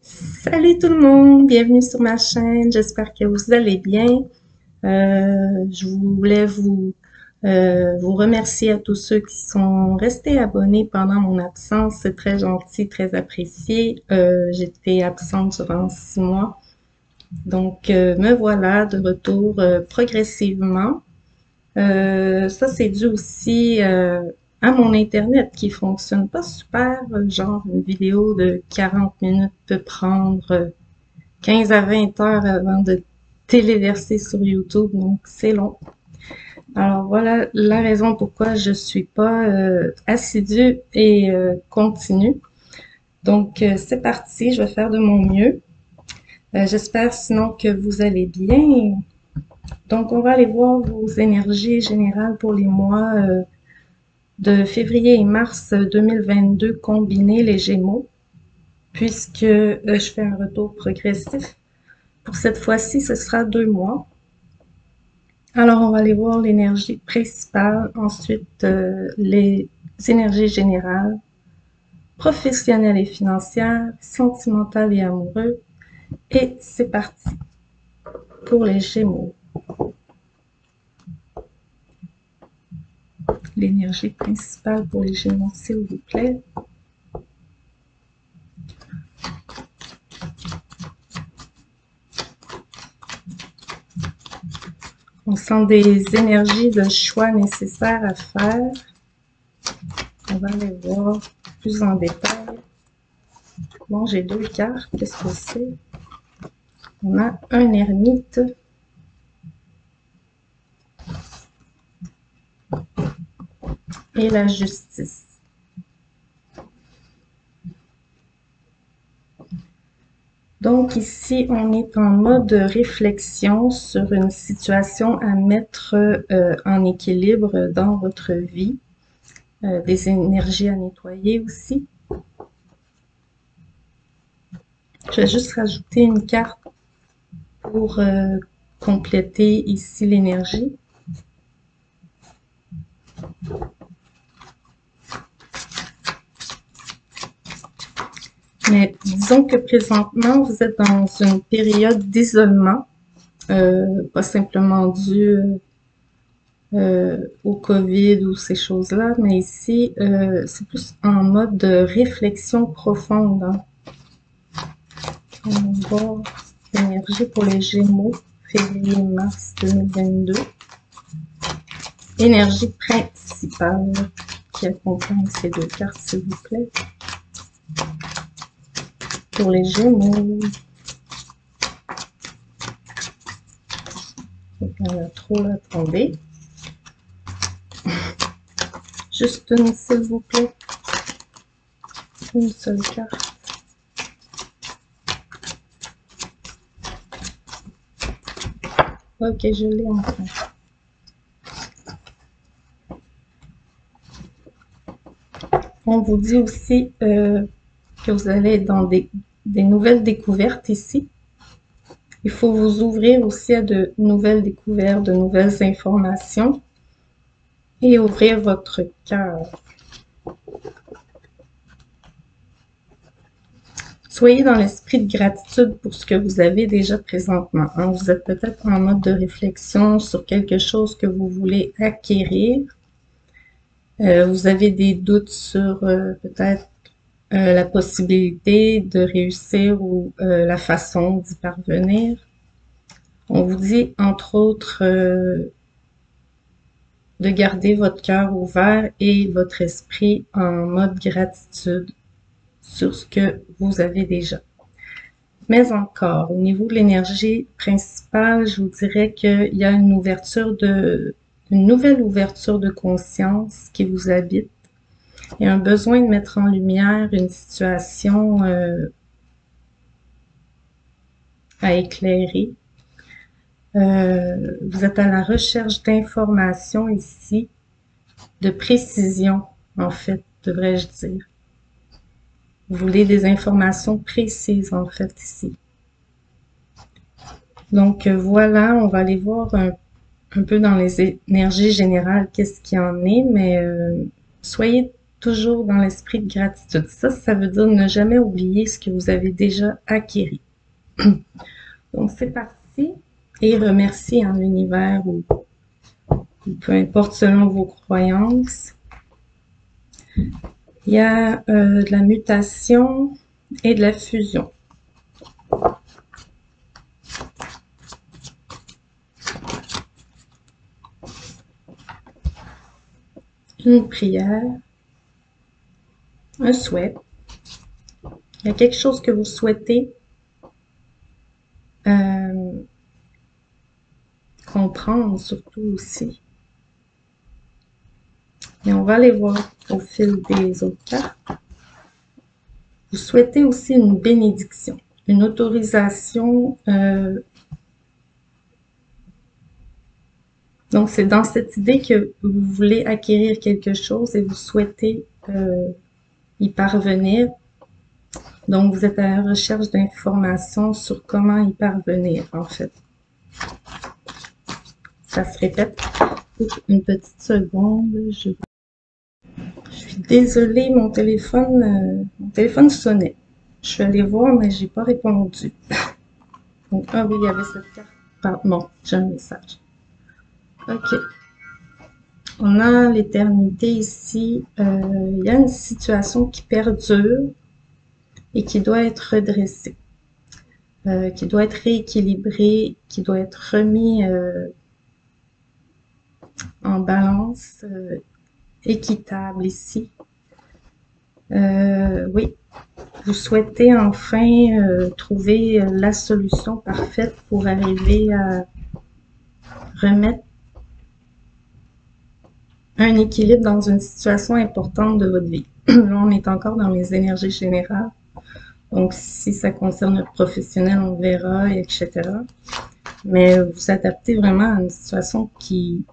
Salut tout le monde, bienvenue sur ma chaîne, j'espère que vous allez bien. Je voulais vous remercier à tous ceux qui sont restés abonnés pendant mon absence, c'est très gentil, très apprécié. J'étais absente durant 6 mois, donc me voilà de retour progressivement. Ça, c'est dû aussi à mon Internet qui fonctionne pas super. Genre, une vidéo de 40 minutes peut prendre 15 à 20 heures avant de téléverser sur YouTube, donc c'est long. Alors voilà la raison pourquoi je suis pas assidue et continue. Donc c'est parti, je vais faire de mon mieux. J'espère sinon que vous allez bien. Donc on va aller voir vos énergies générales pour les mois de février et mars 2022 combinés, les Gémeaux, puisque je fais un retour progressif. Pour cette fois-ci, ce sera 2 mois. Alors, on va aller voir l'énergie principale, ensuite les énergies générales, professionnelles et financières, sentimentales et amoureux. Et c'est parti pour les Gémeaux. L'énergie principale pour les Gémeaux, s'il vous plaît. On sent des énergies de choix nécessaires à faire. On va aller voir plus en détail. Bon, j'ai 2 cartes. Qu'est-ce que c'est? On a un ermite. Et la justice. Donc ici, on est en mode réflexion sur une situation à mettre en équilibre dans votre vie. Des énergies à nettoyer aussi. Je vais juste rajouter une carte pour compléter ici l'énergie. Mais disons que présentement, vous êtes dans une période d'isolement, pas simplement due au COVID ou ces choses-là, mais ici, c'est plus en mode de réflexion profonde. Hein. On va voir l'énergie pour les Gémeaux, février-mars 2022. Énergie principale qui accompagne ces 2 cartes, s'il vous plaît. Pour les Gémeaux. On a trop là, attendez. Juste une, s'il vous plaît. Une seule carte. Ok, je l'ai enfin. On vous dit aussi que vous allez être dans des nouvelles découvertes ici. Il faut vous ouvrir aussi à de nouvelles découvertes, de nouvelles informations et ouvrir votre cœur. Soyez dans l'esprit de gratitude pour ce que vous avez déjà présentement. Hein. Vous êtes peut-être en mode de réflexion sur quelque chose que vous voulez acquérir. Vous avez des doutes sur peut-être la possibilité de réussir ou la façon d'y parvenir. On vous dit, entre autres, de garder votre cœur ouvert et votre esprit en mode gratitude sur ce que vous avez déjà. Mais encore, au niveau de l'énergie principale, je vous dirais qu'il y a une nouvelle ouverture de conscience qui vous habite. Il y a un besoin de mettre en lumière une situation à éclairer. Vous êtes à la recherche d'informations ici, de précision, en fait, devrais-je dire. Vous voulez des informations précises, en fait, ici. Donc, voilà, on va aller voir un peu dans les énergies générales qu'est-ce qu'il y en est, mais soyez toujours dans l'esprit de gratitude. Ça veut dire ne jamais oublier ce que vous avez déjà acquis. Donc, c'est parti. Et remercier en l'univers ou peu importe selon vos croyances. Il y a de la mutation et de la fusion. Une prière, un souhait. Il y a quelque chose que vous souhaitez comprendre surtout aussi. Et on va aller voir au fil des autres cartes. Vous souhaitez aussi une bénédiction, une autorisation. Donc, c'est dans cette idée que vous voulez acquérir quelque chose et vous souhaitez y parvenir. Donc, vous êtes à la recherche d'informations sur comment y parvenir, en fait. Ça se répète. Une petite seconde. Je suis désolée, mon téléphone sonnait. Je suis allée voir, mais j'ai pas répondu. Donc, ah oui, il y avait cette carte. Pardon, j'ai un message. OK. On a l'éternité ici. Il y a une situation qui perdure et qui doit être redressée, qui doit être rééquilibrée, qui doit être remis en balance, équitable ici. Oui, vous souhaitez enfin trouver la solution parfaite pour arriver à remettre un équilibre dans une situation importante de votre vie. Là, on est encore dans les énergies générales. Donc, si ça concerne le professionnel, on verra, etc. Mais vous adaptez vraiment à une situation qui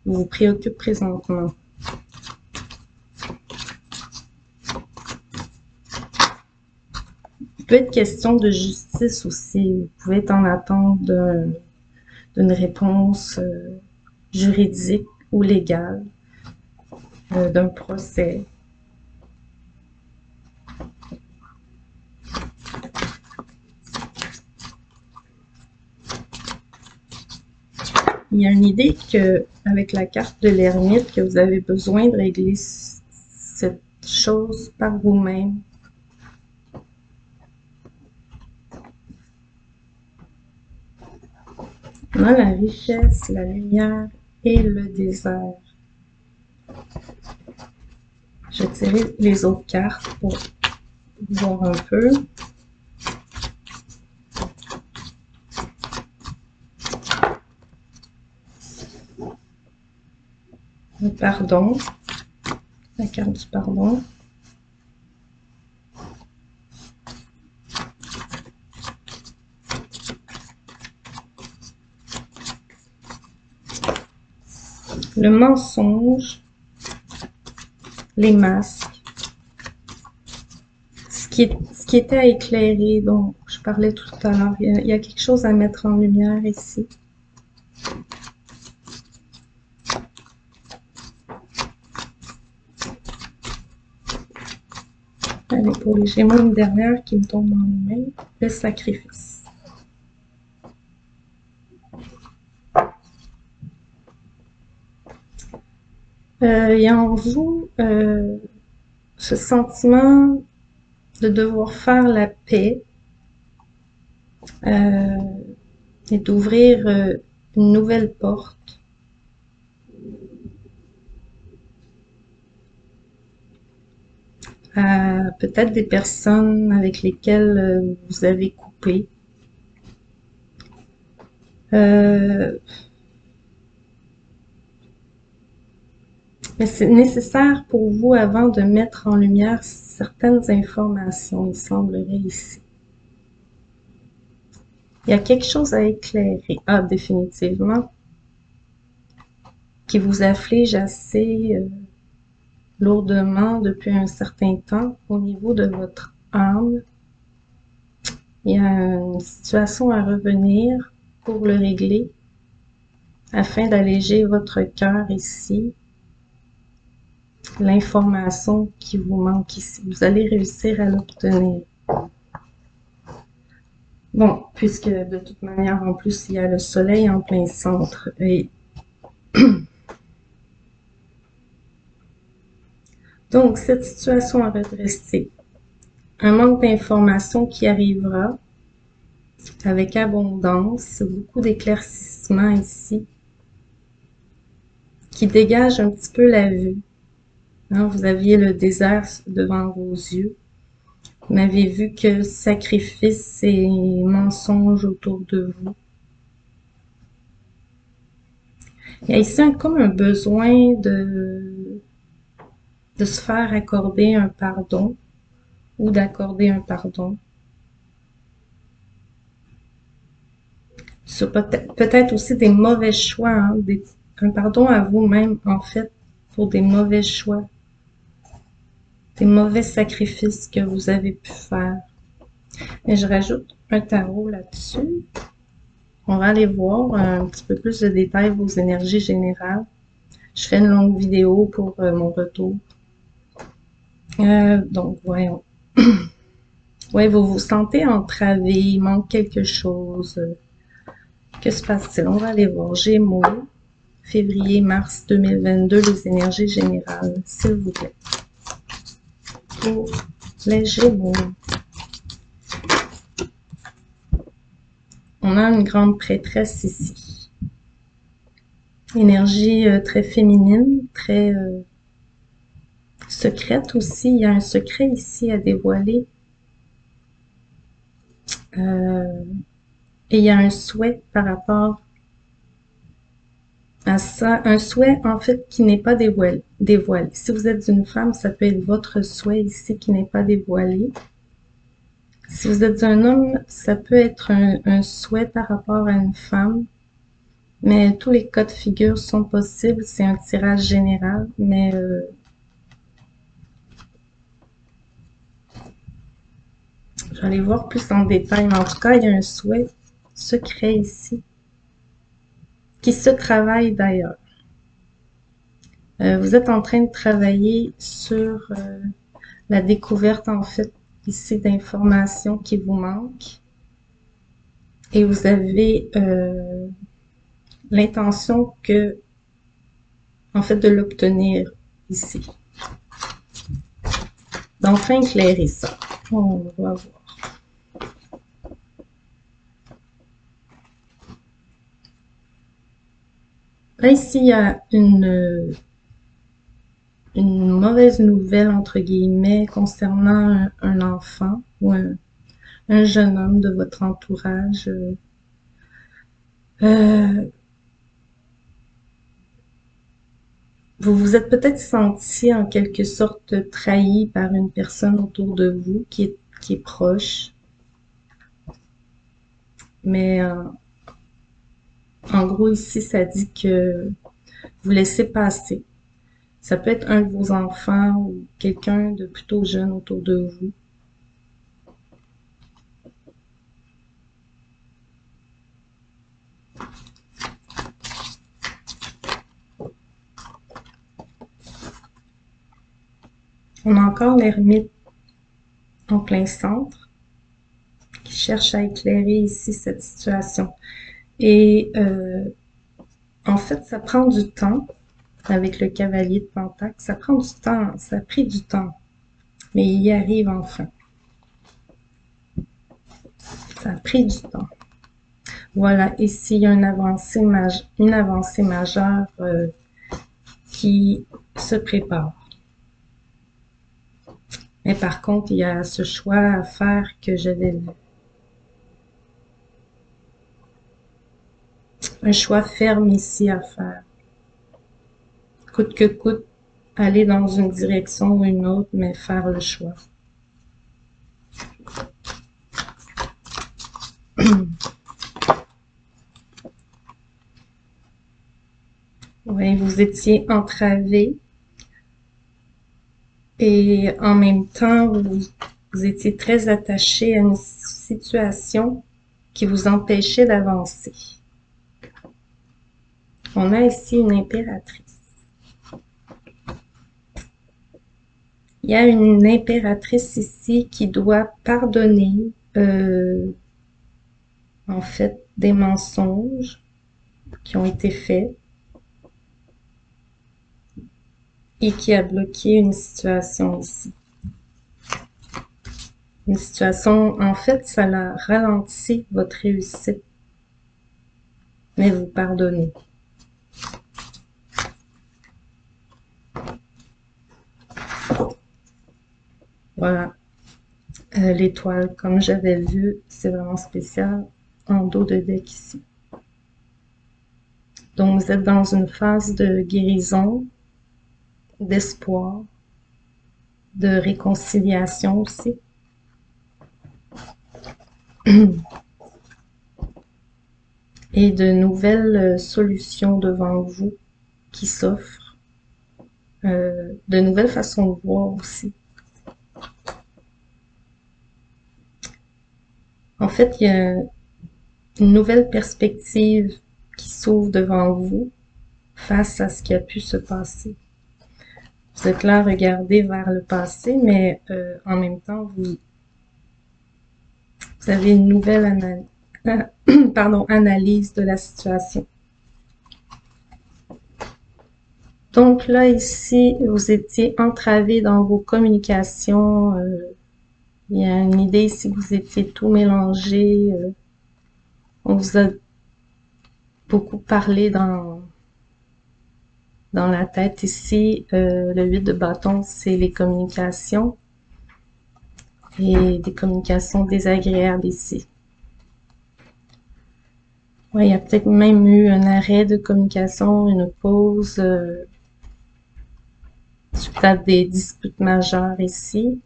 vous préoccupe présentement. Il peut être question de justice aussi. Vous pouvez être en attente d'une réponse juridique ou légale, d'un procès. Il y a une idée que, avec la carte de l'ermite, que vous avez besoin de régler cette chose par vous-même. On a la richesse, la lumière et le désert. Je vais tirer les autres cartes pour voir un peu. Le pardon, la carte du pardon. Le mensonge, les masques, ce qui était à éclairer, dont je parlais tout à l'heure. Il y a quelque chose à mettre en lumière ici. Allez, pour les Gémeaux, une dernière qui me tombe dans les mains, le sacrifice. Il y a en vous ce sentiment de devoir faire la paix et d'ouvrir une nouvelle porte. À peut-être des personnes avec lesquelles vous avez coupé. Mais c'est nécessaire pour vous avant de mettre en lumière certaines informations, il semblerait ici. Il y a quelque chose à éclairer. Ah, définitivement. Qui vous afflige assez lourdement depuis un certain temps au niveau de votre âme. Il y a une situation à revenir pour le régler afin d'alléger votre cœur ici. l'information qui vous manque ici. Vous allez réussir à l'obtenir. Bon, puisque de toute manière, en plus, il y a le soleil en plein centre. Et donc, cette situation à redresser. Un manque d'information qui arrivera avec abondance, beaucoup d'éclaircissements ici, qui dégage un petit peu la vue. Hein, vous aviez le désert devant vos yeux. Vous n'avez vu que sacrifice et mensonges autour de vous. Il y a ici comme un besoin de se faire accorder un pardon ou d'accorder un pardon. Sur peut-être aussi des mauvais choix, hein, un pardon à vous-même, en fait, pour des mauvais choix, des mauvais sacrifices que vous avez pu faire. Et je rajoute un tarot là-dessus. On va aller voir un petit peu plus de détails vos énergies générales. Je fais une longue vidéo pour mon retour. Donc, voyons. Oui, vous vous sentez entravé, il manque quelque chose. Que se passe-t-il? On va aller voir. Gémeaux, février-mars 2022, les énergies générales, s'il vous plaît. Pour les Gémeaux. On a une grande prêtresse ici. Énergie très féminine, très secrète aussi. Il y a un secret ici à dévoiler. Et il y a un souhait par rapport à ça. Un souhait, en fait, qui n'est pas dévoilé. Si vous êtes une femme, ça peut être votre souhait ici qui n'est pas dévoilé. Si vous êtes un homme, ça peut être un souhait par rapport à une femme. Mais tous les cas de figure sont possibles. C'est un tirage général, mais je vais aller voir plus en détail. Mais en tout cas, il y a un souhait secret ici, qui se travaille d'ailleurs. Vous êtes en train de travailler sur la découverte, en fait, ici d'informations qui vous manquent. Et vous avez l'intention en fait, de l'obtenir ici. D'enfin éclairer ça. On va voir. Là, ici, il y a une mauvaise nouvelle, entre guillemets, concernant un enfant ou un jeune homme de votre entourage. Vous vous êtes peut-être senti en quelque sorte trahi par une personne autour de vous qui est proche. Mais en gros, ici, ça dit que vous laissez passer. Ça peut être un de vos enfants ou quelqu'un de plutôt jeune autour de vous. On a encore l'ermite en plein centre qui cherche à éclairer ici cette situation. Et en fait, ça prend du temps avec le cavalier de Pentacle. Ça prend du temps, ça a pris du temps, mais il y arrive enfin. Ça a pris du temps. Voilà, ici, il y a une avancée majeure qui se prépare. Mais par contre, il y a ce choix à faire que j'avais vu. Un choix ferme ici à faire. Coûte que coûte, aller dans une direction ou une autre, mais faire le choix. Oui, vous étiez entravé et en même temps, vous étiez très attaché à une situation qui vous empêchait d'avancer. On a ici une impératrice. Il y a une impératrice ici qui doit pardonner, en fait, des mensonges qui ont été faits et qui a bloqué une situation ici. Une situation, en fait, ça a ralenti votre réussite, mais vous pardonnez. Voilà. L'étoile, comme j'avais vu, c'est vraiment spécial en dos de deck ici. Donc, vous êtes dans une phase de guérison, d'espoir, de réconciliation aussi. Et de nouvelles solutions devant vous qui s'offrent. De nouvelles façons de voir aussi. En fait, il y a une nouvelle perspective qui s'ouvre devant vous face à ce qui a pu se passer. Vous êtes là à regarder vers le passé, mais en même temps, vous avez une nouvelle analyse de la situation. Donc là, ici, vous étiez entravé dans vos communications. Il y a une idée ici que vous étiez tout mélangé. On vous a beaucoup parlé dans la tête ici. Le 8 de bâton, c'est les communications. Et des communications désagréables ici. Ouais, il y a peut-être même eu un arrêt de communication, une pause suite à des disputes majeures ici.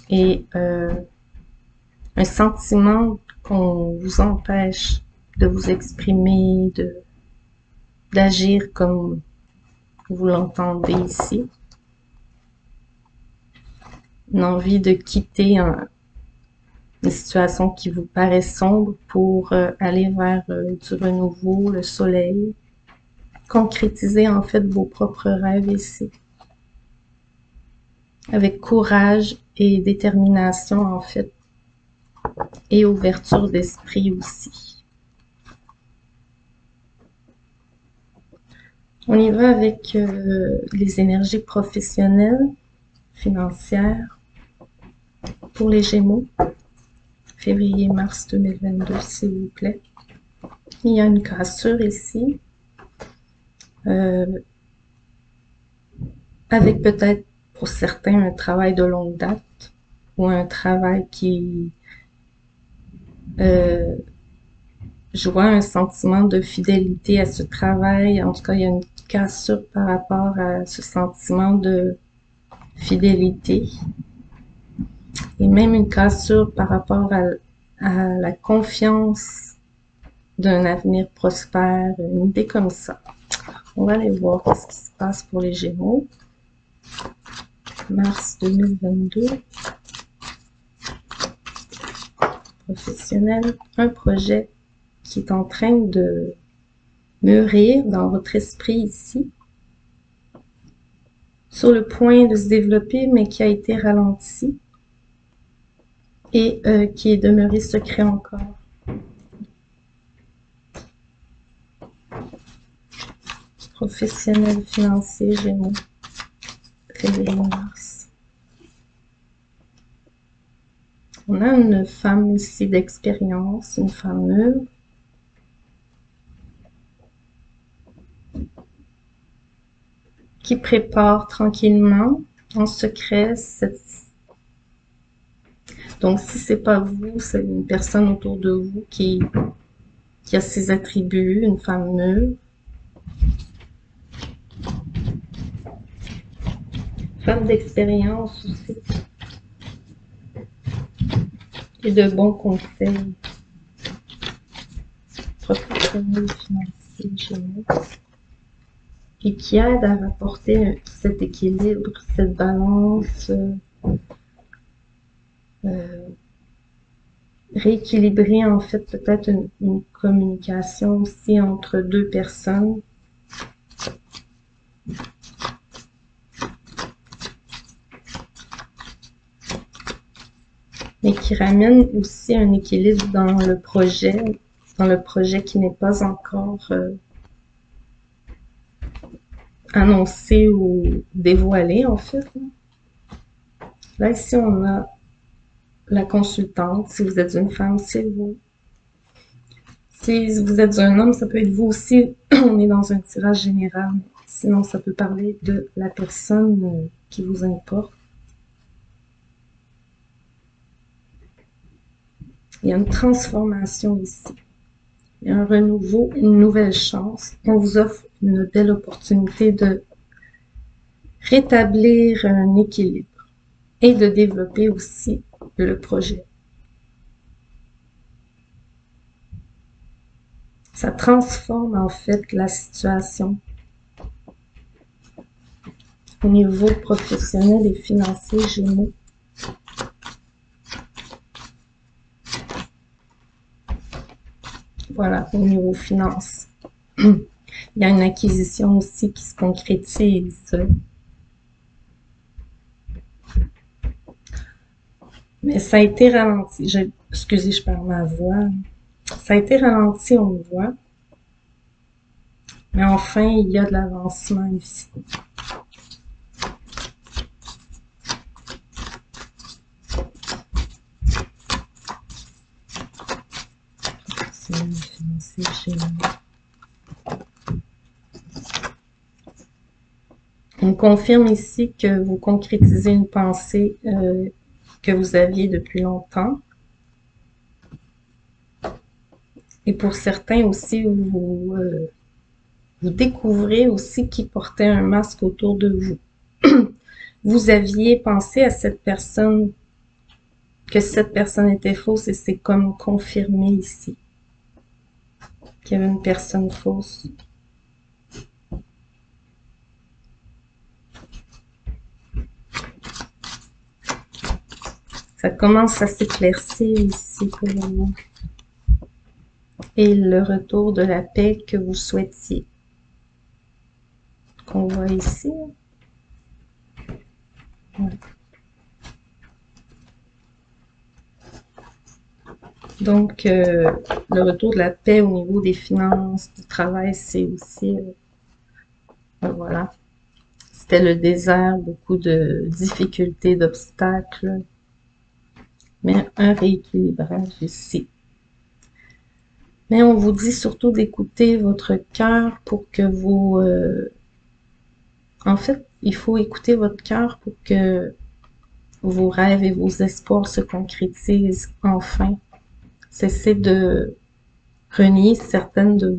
Et un sentiment qu'on vous empêche de vous exprimer, d'agir comme vous l'entendez ici. Une envie de quitter une situation qui vous paraît sombre pour aller vers du renouveau, le soleil. Concrétiser en fait vos propres rêves ici. Avec courage et détermination en fait. Et ouverture d'esprit aussi. On y va avec les énergies professionnelles, financières, pour les Gémeaux, février-mars 2022, s'il vous plaît. Il y a une cassure ici, avec peut-être pour certains un travail de longue date, ou un travail qui je vois un sentiment de fidélité à ce travail. En tout cas, il y a une cassure par rapport à ce sentiment de fidélité. Et même une cassure par rapport à la confiance d'un avenir prospère, une idée comme ça. On va aller voir ce qui se passe pour les Gémeaux. Mars 2022. Professionnel. Un projet qui est en train de mûrir dans votre esprit ici, sur le point de se développer, mais qui a été ralenti et qui est demeuré secret encore. Professionnel, financier, Gémeaux, février-mars. On a une femme ici d'expérience, une femme mûre, qui prépare tranquillement, en secret, donc si c'est pas vous, c'est une personne autour de vous qui a ses attributs, une femme mûre. Femme d'expérience aussi. Et de bons conseils. Professionnel, financier, Gémeaux. Et qui aide à rapporter cet équilibre, cette balance, rééquilibrer en fait peut-être une communication aussi entre deux personnes. mais qui ramène aussi un équilibre dans le projet qui n'est pas encore annoncé ou dévoilé, en fait. Là, ici, on a la consultante. Si vous êtes une femme, c'est vous. Si vous êtes un homme, ça peut être vous aussi. On est dans un tirage général. Sinon, ça peut parler de la personne qui vous importe. Il y a une transformation ici. Il y a un renouveau, une nouvelle chance. On vous offre une belle opportunité de rétablir un équilibre et de développer aussi le projet. Ça transforme en fait la situation au niveau professionnel et financier, Gémeaux. Voilà, au niveau finance. Il y a une acquisition aussi qui se concrétise. Mais ça a été ralenti. Excusez, je perds ma voix. Ça a été ralenti, on le voit. Mais enfin, il y a de l'avancement ici. On confirme ici que vous concrétisez une pensée que vous aviez depuis longtemps. Et pour certains aussi, vous découvrez aussi qui portait un masque autour de vous. Vous aviez pensé à cette personne, que cette personne était fausse, et c'est comme confirmé ici qu'il y avait une personne fausse. Ça commence à s'éclaircir ici pour vous. Et le retour de la paix que vous souhaitiez. Qu'on voit ici. Ouais. Donc, le retour de la paix au niveau des finances, du travail, c'est aussi, voilà. C'était le désert, beaucoup de difficultés, d'obstacles, mais un rééquilibrage ici. Mais on vous dit surtout d'écouter votre cœur pour que vos... en fait, il faut écouter votre cœur pour que vos rêves et vos espoirs se concrétisent enfin. Cessez de renier certaines de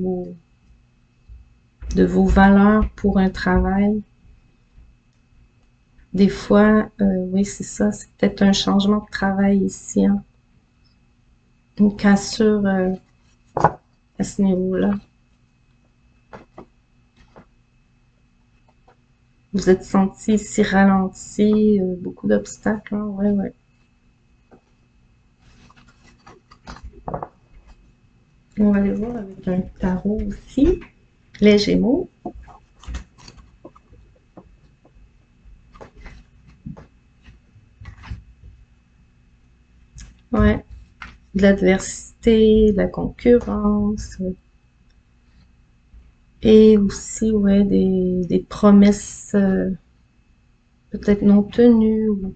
vos valeurs pour un travail. Des fois, oui, c'est ça, c'est peut-être un changement de travail ici, hein. Une cassure à ce niveau-là. Vous êtes senti ici ralenti, beaucoup d'obstacles, hein? Ouais, ouais. On va aller voir avec un tarot aussi, les Gémeaux. Ouais, de l'adversité, de la concurrence, et aussi, ouais, des promesses peut-être non tenues ou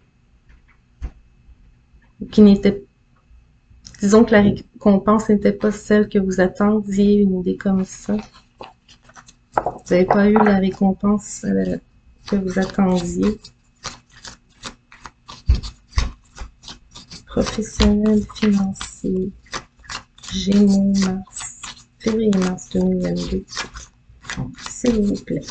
qui n'étaient, disons que la récompense n'était pas celle que vous attendiez, une idée comme ça. Vous n'avez pas eu la récompense que vous attendiez. Professionnel, financier, Gémeaux, mars, février-mars 2022. S'il vous plaît.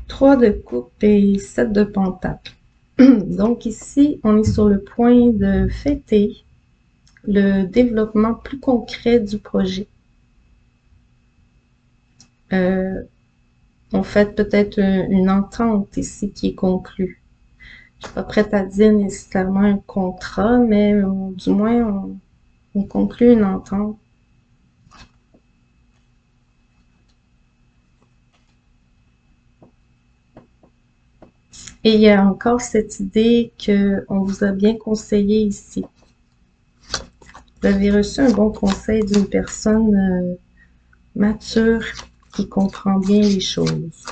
Trois de coupe et 7 de pentacle. Donc ici, on est sur le point de fêter le développement plus concret du projet. On fait peut-être une entente ici qui est conclue. Pas prête à dire nécessairement un contrat, mais du moins, on conclut une entente. Et il y a encore cette idée qu'on vous a bien conseillé ici. Vous avez reçu un bon conseil d'une personne mature qui comprend bien les choses.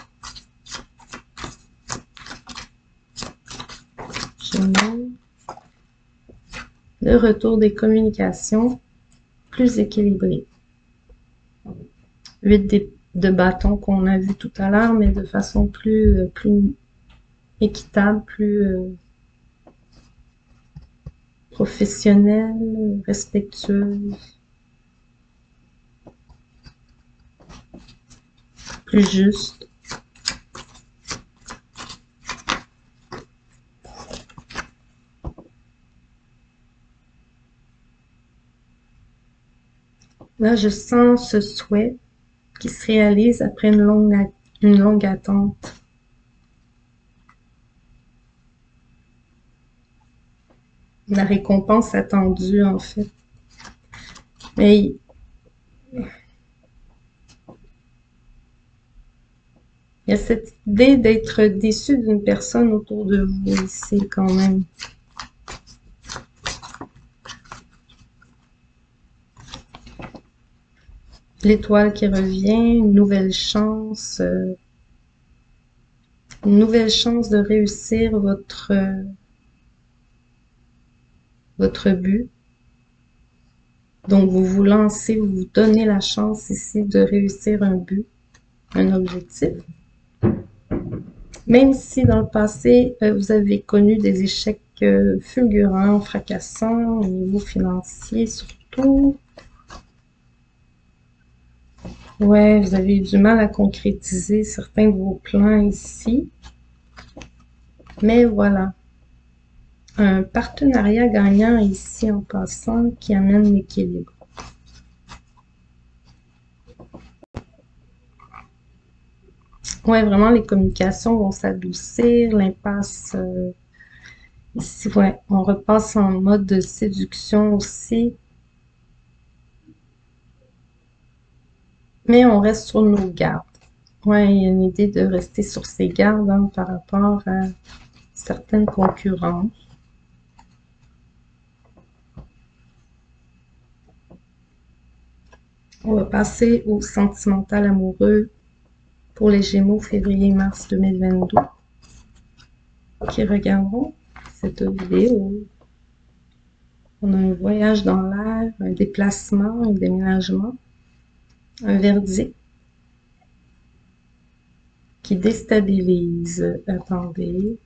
Le retour des communications plus équilibrées. 8 de bâton qu'on a vu tout à l'heure, mais de façon plus équitable, plus professionnelle, respectueuse, plus juste. Là, je sens ce souhait qui se réalise après une longue attente. La récompense attendue, en fait. Mais il y a cette idée d'être déçu d'une personne autour de vous ici, quand même. L'étoile qui revient, une nouvelle chance de réussir votre but. Donc, vous vous lancez, vous vous donnez la chance ici de réussir un but, un objectif. Même si dans le passé, vous avez connu des échecs fulgurants, fracassants, au niveau financier surtout. Ouais, vous avez eu du mal à concrétiser certains de vos plans ici. Mais voilà. Un partenariat gagnant ici en passant qui amène l'équilibre. Ouais, vraiment, les communications vont s'adoucir, l'impasse, ici, ouais, on repasse en mode de séduction aussi. Mais on reste sur nos gardes. Ouais, il y a une idée de rester sur ses gardes hein, par rapport à certaines concurrences. On va passer au sentimental amoureux pour les Gémeaux février-mars 2022 qui regarderont cette vidéo. On a un voyage dans l'air, un déplacement, un déménagement, un verdict qui déstabilise. Attendez.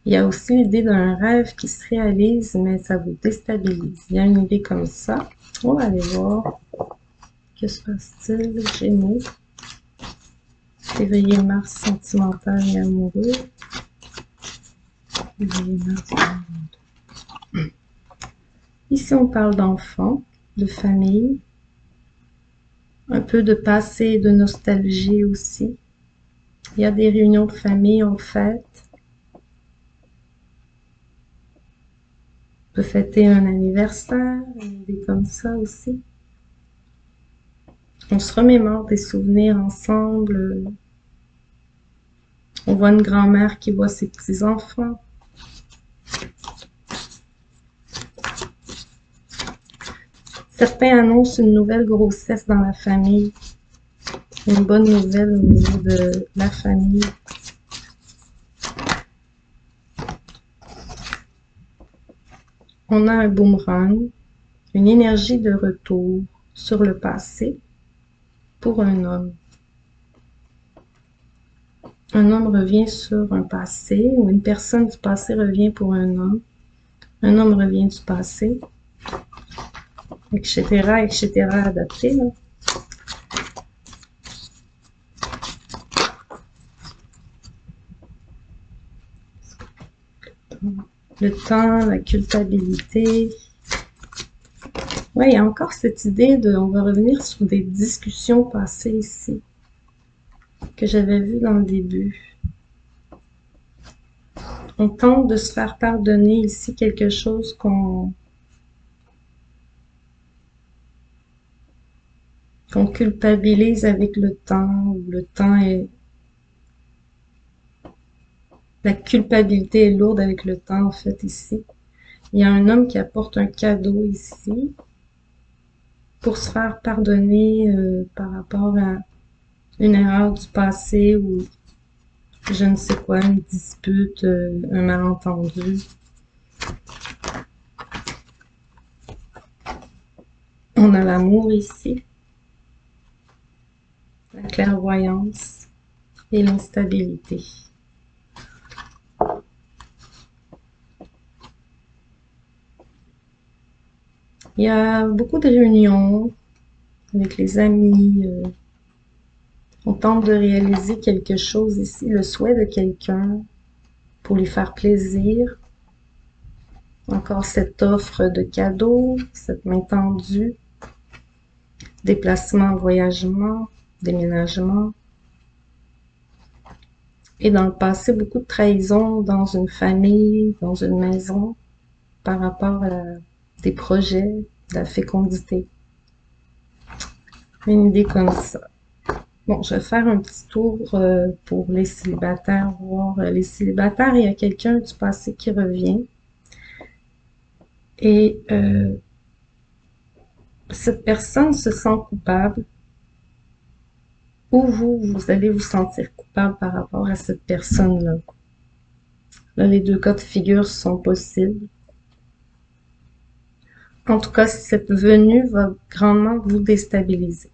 Il y a aussi l'idée d'un rêve qui se réalise, mais ça vous déstabilise. Il y a une idée comme ça. On va aller voir. Que se passe-t-il? Gémeaux. Février-mars sentimental et amoureux. Février-mars. Ici, on parle d'enfants, de famille. Un peu de passé et de nostalgie aussi. Il y a des réunions de famille en fête. On peut fêter un anniversaire, une idée comme ça aussi. On se remémore des souvenirs ensemble. On voit une grand-mère qui voit ses petits-enfants. Certains annoncent une nouvelle grossesse dans la famille. Une bonne nouvelle au niveau de la famille. On a un boomerang, une énergie de retour sur le passé pour un homme. Un homme revient sur un passé, ou une personne du passé revient pour un homme. Un homme revient du passé, etc., etc., adapté, là. Le temps, la culpabilité. Ouais, il y a encore cette idée de, on va revenir sur des discussions passées ici. Que que j'avais vu dans le début. On tente de se faire pardonner ici quelque chose qu'on culpabilise avec le temps, ou le temps est... La culpabilité est lourde avec le temps, en fait, ici. Il y a un homme qui apporte un cadeau ici pour se faire pardonner par rapport à une erreur du passé ou je ne sais quoi, une dispute, un malentendu. On a l'amour ici, la clairvoyance et l'instabilité. Il y a beaucoup de réunions avec les amis. On tente de réaliser quelque chose ici, le souhait de quelqu'un pour lui faire plaisir. Encore cette offre de cadeaux, cette main tendue, déplacement, voyagement, déménagement. Et dans le passé, beaucoup de trahison dans une famille, dans une maison, par rapport à des projets, de la fécondité. Une idée comme ça. Bon, je vais faire un petit tour pour les célibataires, voir les célibataires. Il y a quelqu'un du passé qui revient. Et cette personne se sent coupable. Ou vous allez vous sentir coupable par rapport à cette personne-là. Là, les deux cas de figure sont possibles. En tout cas, cette venue va grandement vous déstabiliser.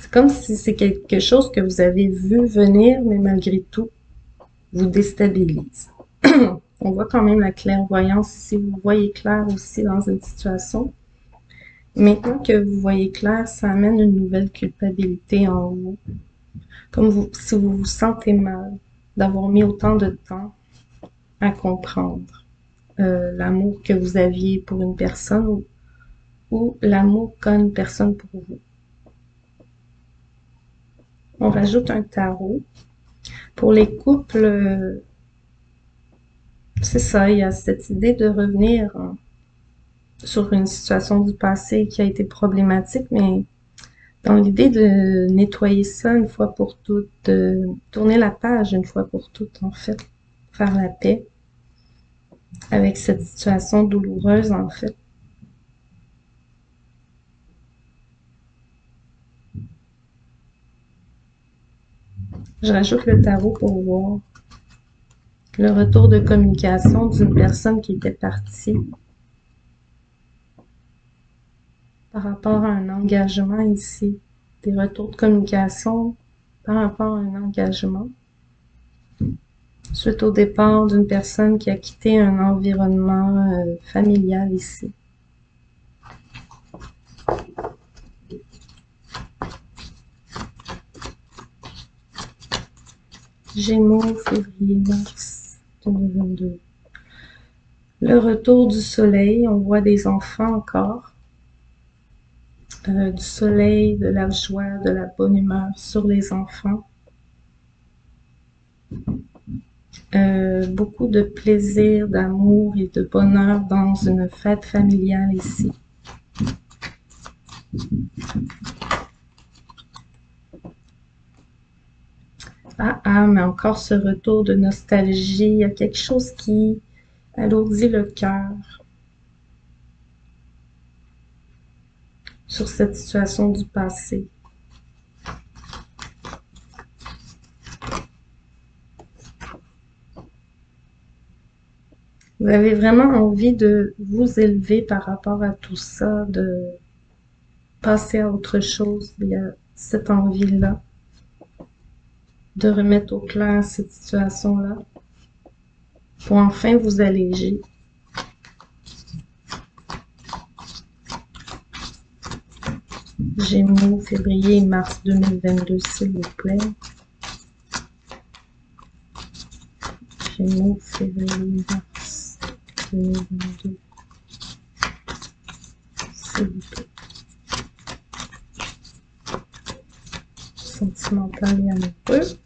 C'est comme si c'est quelque chose que vous avez vu venir, mais malgré tout, vous déstabilise. On voit quand même la clairvoyance si vous voyez clair aussi dans une situation. Maintenant que vous voyez clair, ça amène une nouvelle culpabilité en vous. Comme si vous vous sentez mal d'avoir mis autant de temps à comprendre l'amour que vous aviez pour une personne ou l'amour qu'a une personne pour vous. On rajoute un tarot. Pour les couples, c'est ça, il y a cette idée de revenir sur une situation du passé qui a été problématique, mais dans l'idée de nettoyer ça une fois pour toutes, de tourner la page une fois pour toutes, en fait, faire la paix avec cette situation douloureuse, en fait. Je rajoute le tarot pour voir le retour de communication d'une personne qui était partie par rapport à un engagement ici. Des retours de communication par rapport à un engagement. Suite au départ d'une personne qui a quitté un environnement familial ici. Gémeaux, février, mars 2022. Le retour du soleil, on voit des enfants encore. Du soleil, de la joie, de la bonne humeur sur les enfants. Beaucoup de plaisir, d'amour et de bonheur dans une fête familiale ici. Mais encore ce retour de nostalgie, il y a quelque chose qui alourdit le cœur sur cette situation du passé. Vous avez vraiment envie de vous élever par rapport à tout ça, de passer à autre chose. Il y a cette envie-là de remettre au clair cette situation-là pour enfin vous alléger. Gémeaux, février et mars 2022, s'il vous plaît. Gémeaux, février, mars 2022. S'il vous plaît. sentimental et amoureux.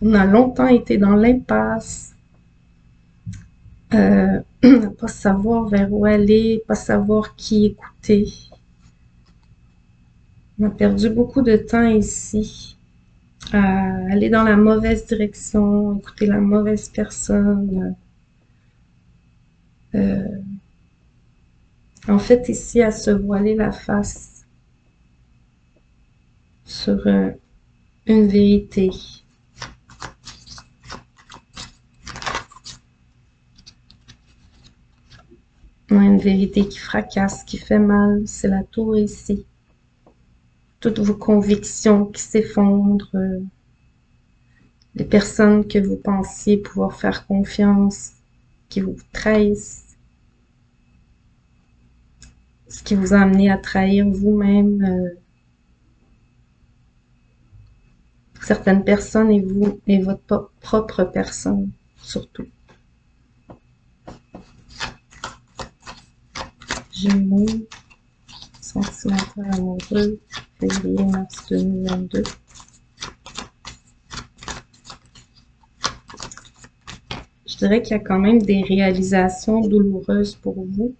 On a longtemps été dans l'impasse, pas savoir vers où aller, pas savoir qui écouter. On a perdu beaucoup de temps ici à aller dans la mauvaise direction, écouter la mauvaise personne. En fait, ici, à se voiler la face sur une vérité. Une vérité qui fracasse, qui fait mal, c'est la tour ici. Toutes vos convictions qui s'effondrent, les personnes que vous pensiez pouvoir faire confiance, qui vous trahissent, ce qui vous a amené à trahir vous-même, certaines personnes et vous et votre propre personne, surtout. Gémeaux, sentimental amoureux, février-mars 2022. Je dirais qu'il y a quand même des réalisations douloureuses pour vous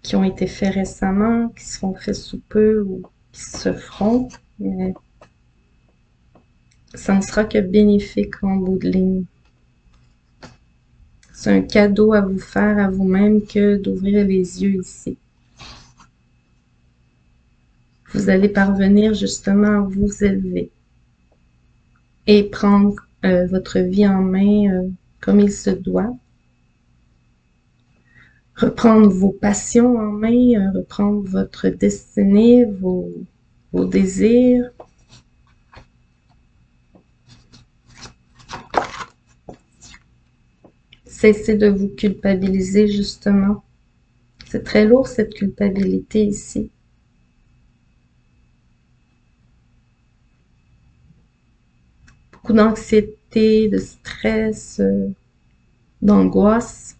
qui ont été faites récemment, qui seront faites sous peu ou qui se feront, mais ça ne sera que bénéfique en bout de ligne. C'est un cadeau à vous faire à vous-même que d'ouvrir les yeux ici. Vous allez parvenir justement à vous élever et prendre votre vie en main comme il se doit. Reprendre vos passions en main, reprendre votre destinée, vos désirs. Cessez de vous culpabiliser justement. C'est très lourd cette culpabilité ici. Beaucoup d'anxiété, de stress, d'angoisse,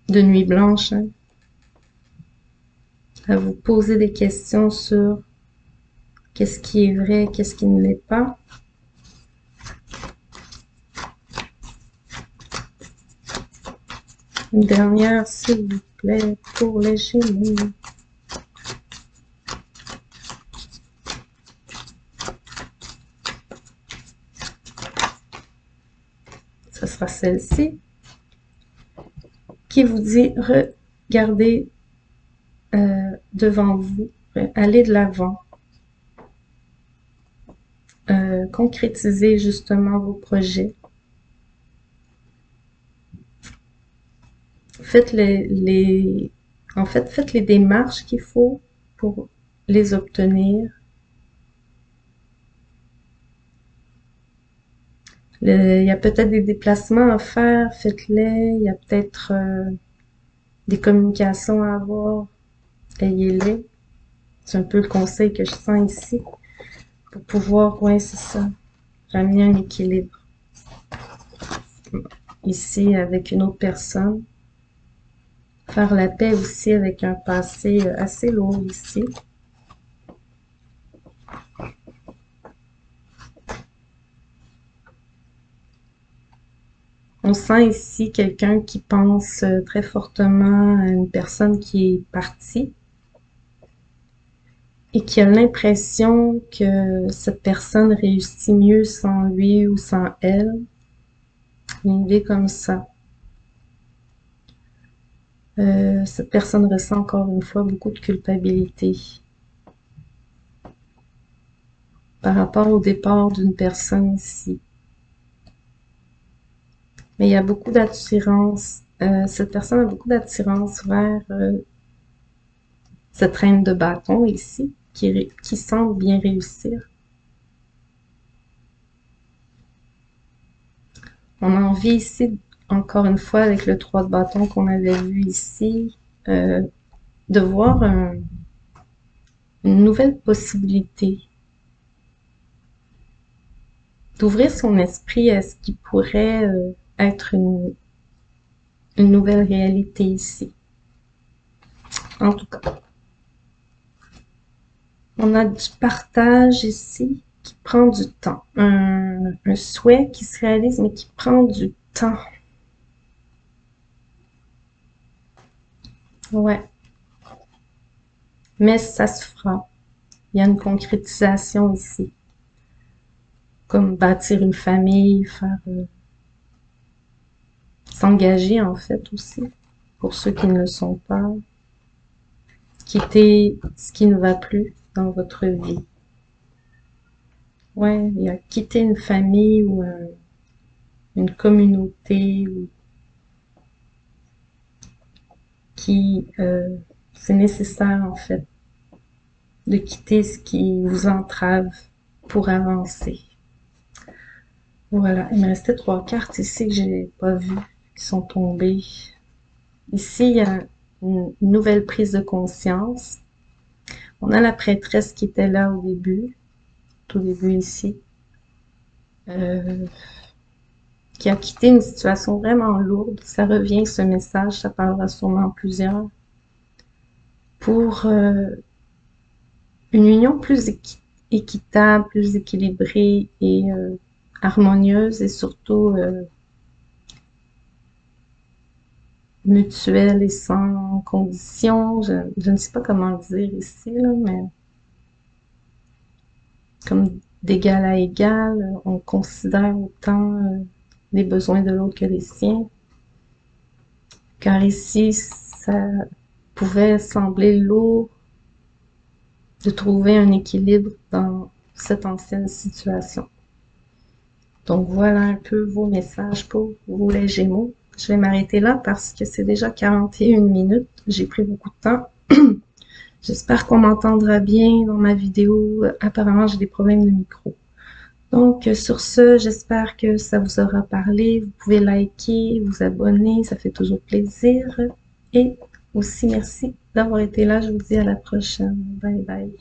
de nuit blanche, hein, à vous poser des questions sur qu'est-ce qui est vrai, qu'est-ce qui ne l'est pas. Une dernière, s'il vous plaît, pour les Gémeaux. Ce sera celle-ci qui vous dit regardez devant vous, allez de l'avant, concrétisez justement vos projets. Faites en fait, faites les démarches qu'il faut pour les obtenir. Il y a peut-être des déplacements à faire, faites-les. Il y a peut-être des communications à avoir, ayez-les. C'est un peu le conseil que je sens ici. Pour pouvoir, ouais, c'est ça, ramener un équilibre. Ici, avec une autre personne. Faire la paix aussi avec un passé assez lourd ici. On sent ici quelqu'un qui pense très fortement à une personne qui est partie et qui a l'impression que cette personne réussit mieux sans lui ou sans elle. Une idée comme ça. Cette personne ressent encore une fois beaucoup de culpabilité par rapport au départ d'une personne ici. Mais il y a beaucoup d'attirance. Cette personne a beaucoup d'attirance vers cette reine de bâton ici, qui semble bien réussir. On a envie ici, encore une fois, avec le 3 de bâton qu'on avait vu ici, de voir une nouvelle possibilité. D'ouvrir son esprit à ce qui pourrait être une nouvelle réalité ici. En tout cas, on a du partage ici qui prend du temps. Un souhait qui se réalise, mais qui prend du temps. Ouais. Mais ça se fera. Il y a une concrétisation ici. Comme bâtir une famille, faire s'engager en fait aussi, pour ceux qui ne le sont pas. Quitter ce qui ne va plus dans votre vie. Ouais, il y a quitter une famille ou une communauté ou qui c'est nécessaire en fait de quitter ce qui vous entrave pour avancer. Voilà, il me restait 3 cartes ici que j'ai pas vues, qui sont tombées. Ici, il y a une nouvelle prise de conscience. On a la prêtresse qui était là au début, tout début ici, qui a quitté une situation vraiment lourde. Ça revient, ce message, ça parlera sûrement plusieurs. Pour une union plus équitable, plus équilibrée et harmonieuse et surtout mutuelle et sans condition. Je ne sais pas comment le dire ici, là, mais comme d'égal à égal, on considère autant les besoins de l'autre que les siens. Car ici, ça pouvait sembler lourd de trouver un équilibre dans cette ancienne situation. Donc voilà un peu vos messages pour vous les Gémeaux. Je vais m'arrêter là parce que c'est déjà 41 minutes. J'ai pris beaucoup de temps. J'espère qu'on m'entendra bien dans ma vidéo. Apparemment, j'ai des problèmes de micro. Donc, sur ce, j'espère que ça vous aura parlé. Vous pouvez liker, vous abonner, ça fait toujours plaisir. Et aussi, merci d'avoir été là. Je vous dis à la prochaine. Bye bye.